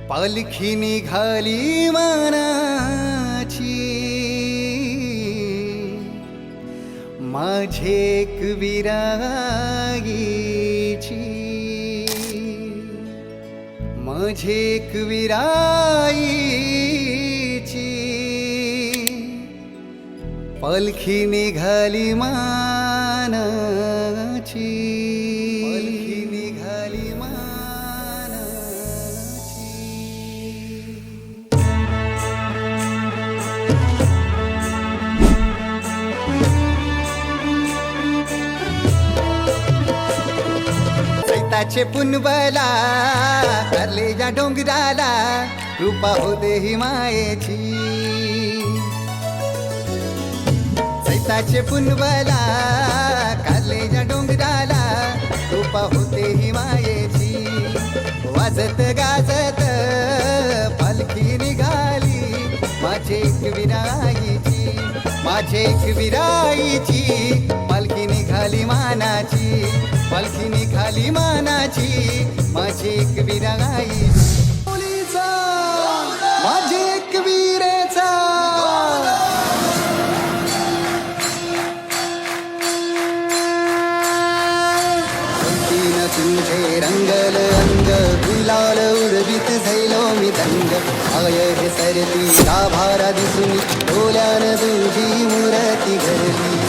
पालखी निघाली मानाची, माझे एकविराईची, माझे एकविराईची. पालखी निघाली मानाची, पालखी निघाली मानाची. सैताचे पुनबला करले या डोंगराला, कृपा होते ही मायेची. सैताचे पुनबला करले या डोंगराला, कृपा होते ही मायेची. वाजत गाजत पालखी निघाली, माझे एकविराईची, माझे एकविराईची. पालखी निघाली मानाची, पालखी निघाली मानाची, माझे एकविराईची. माझे एकविरेचा तुझे रंगल अंग, गुलाल उडवीत झैलो मी दंग. आय हे सरती गाभारा दिसून, डोल्यान तुझी मूर्ती घरली.